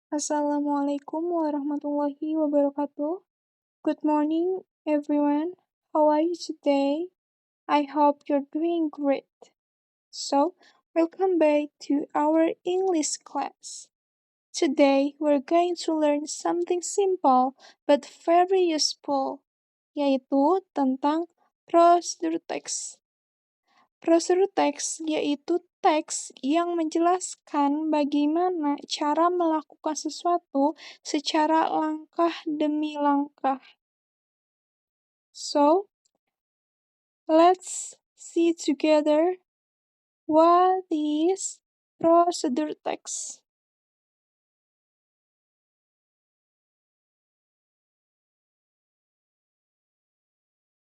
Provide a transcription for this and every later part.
Assalamualaikum warahmatullahi wabarakatuh. Good morning, everyone. How are you today? I hope you're doing great. So, welcome back to our English class. Today, we're going to learn something simple but very useful, yaitu tentang prosedur teks. Prosedur teks yaitu teks yang menjelaskan bagaimana cara melakukan sesuatu secara langkah demi langkah. So, let's see together what is prosedur teks.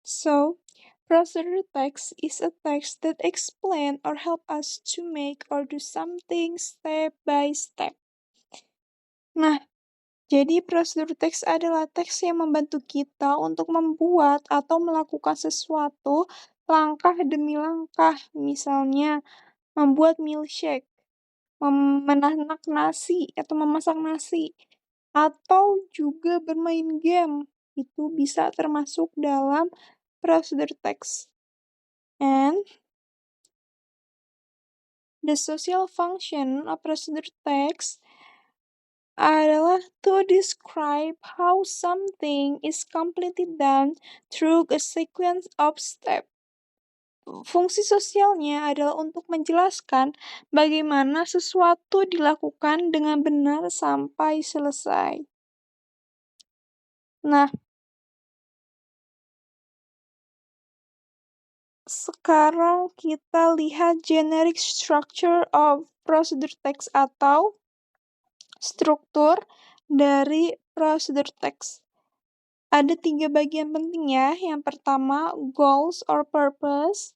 So, prosedur text is a text that explain or help us to make or do something step by step. Nah, jadi prosedur teks adalah teks yang membantu kita untuk membuat atau melakukan sesuatu langkah demi langkah. Misalnya, membuat milkshake, menanak nasi atau memasak nasi, atau juga bermain game. Itu bisa termasuk dalam prosedur teks. And the social function of prosedur text adalah to describe how something is completely done through a sequence of steps. Fungsi sosialnya adalah untuk menjelaskan bagaimana sesuatu dilakukan dengan benar sampai selesai. Nah, sekarang kita lihat generic structure of prosedur text atau struktur dari prosedur text. Ada 3 bagian penting ya. Yang pertama, goals or purpose.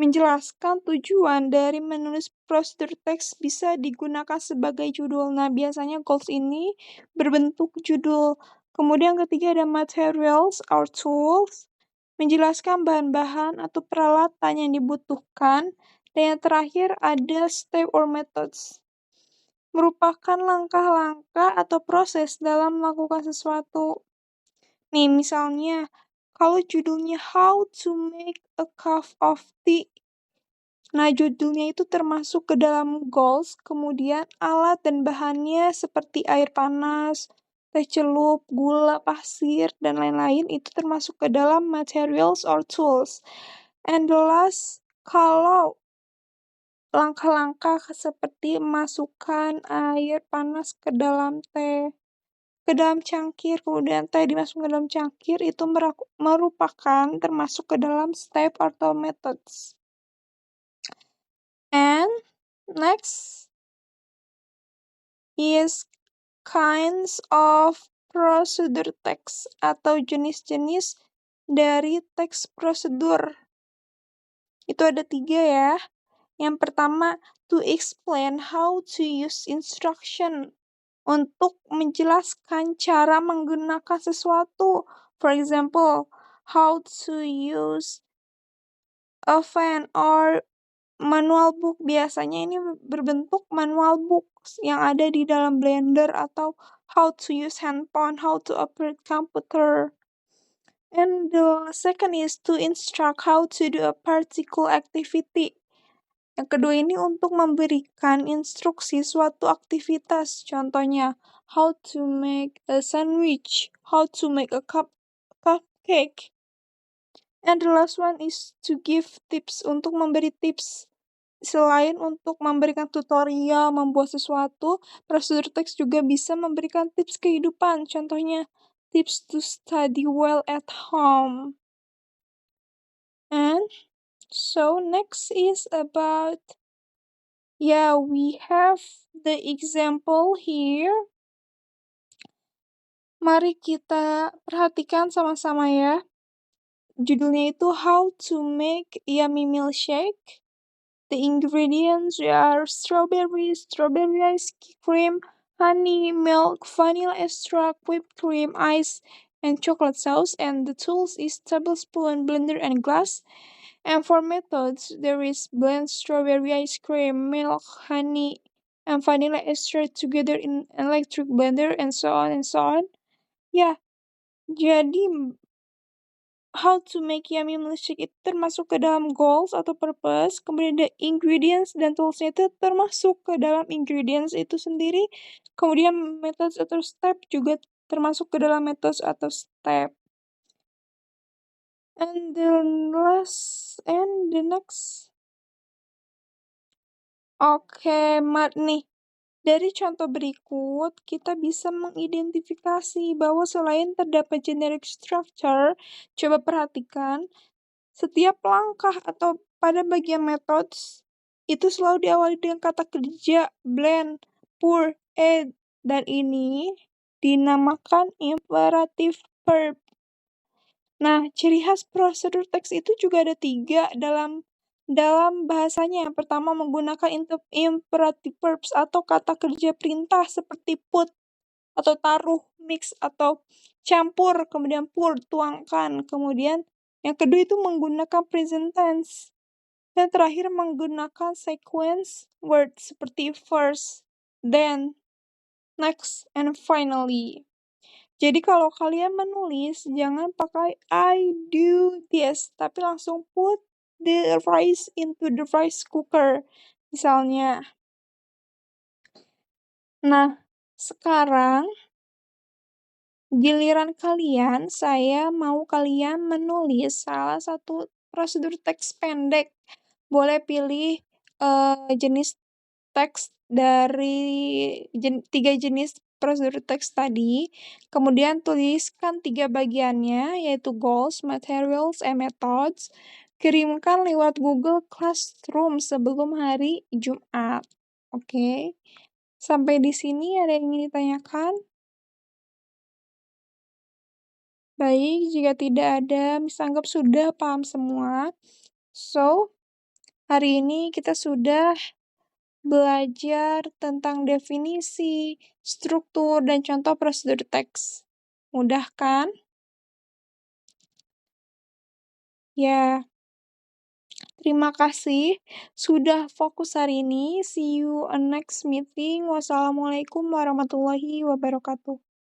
Menjelaskan tujuan dari menulis prosedur teks bisa digunakan sebagai judul. Nah, biasanya goals ini berbentuk judul. Kemudian ketiga ada materials or tools. Menjelaskan bahan-bahan atau peralatan yang dibutuhkan. Dan yang terakhir ada step or methods. Merupakan langkah-langkah atau proses dalam melakukan sesuatu. Nih, misalnya, kalau judulnya How to Make a Cup of Tea. Nah, judulnya itu termasuk ke dalam goals, kemudian alat dan bahannya seperti air panas, teh celup, gula, pasir, dan lain-lain itu termasuk ke dalam materials or tools. And the last, kalau langkah-langkah seperti masukkan air panas ke dalam cangkir, kemudian teh dimasukkan ke dalam cangkir, itu merupakan termasuk ke dalam step atau methods. And next is kinds of prosedur text atau jenis-jenis dari teks prosedur. Itu ada 3 ya. Yang pertama, to explain how to use instruction. Untuk menjelaskan cara menggunakan sesuatu. For example, how to use a pen or manual book. Biasanya ini berbentuk manual book yang ada di dalam Blender, atau how to use handphone, how to operate computer. And the second is to instruct how to do a particular activity. Yang kedua ini untuk memberikan instruksi suatu aktivitas. Contohnya, how to make a sandwich, how to make a cupcake. And the last one is to give tips, untuk memberi tips. Selain untuk memberikan tutorial membuat sesuatu, prosedur teks juga bisa memberikan tips kehidupan. Contohnya, tips to study well at home. And so next is about, we have the example here. Mari kita perhatikan sama-sama ya. Judulnya itu How to Make Yummy Milkshake. The ingredients are strawberries, strawberry ice cream, honey, milk, vanilla extract, whipped cream, ice, and chocolate sauce. And the tools is tablespoon, blender, and glass. And for methods, there is blend strawberry ice cream, milk, honey, and vanilla extract together in electric blender, and so on and so on. Ya, jadi how to make yummy milkshake itu termasuk ke dalam goals atau purpose, kemudian the ingredients dan toolsnya itu termasuk ke dalam ingredients itu sendiri, kemudian methods atau step juga termasuk ke dalam methods atau step. And the next. Oke, Mat nih. Dari contoh berikut, kita bisa mengidentifikasi bahwa selain terdapat generic structure, coba perhatikan, setiap langkah atau pada bagian methods, itu selalu diawali dengan kata kerja, blend, pour, add, dan ini dinamakan imperative verb. Nah, ciri khas prosedur teks itu juga ada 3 dalam bahasanya. Yang pertama menggunakan imperative verbs atau kata kerja perintah seperti put atau taruh, mix atau campur, kemudian pour, tuangkan. Kemudian yang kedua itu menggunakan present tense. Dan terakhir menggunakan sequence word seperti first, then, next, and finally. Jadi kalau kalian menulis, jangan pakai I do this, tapi langsung put the rice into the rice cooker, misalnya. Nah, sekarang giliran kalian, saya mau kalian menulis salah satu prosedur teks pendek. Boleh pilih jenis teks dari 3 jenis prosedur teks tadi, kemudian tuliskan 3 bagiannya, yaitu goals, materials, and methods. Kirimkan lewat Google Classroom sebelum hari Jumat. Oke. Sampai di sini ada yang ingin ditanyakan? Baik, jika tidak ada, Miss anggap sudah paham semua. So, hari ini kita sudah belajar tentang definisi, struktur, dan contoh prosedur teks. Mudah kan? Ya, terima kasih sudah fokus hari ini. See you on next meeting. Wassalamualaikum warahmatullahi wabarakatuh.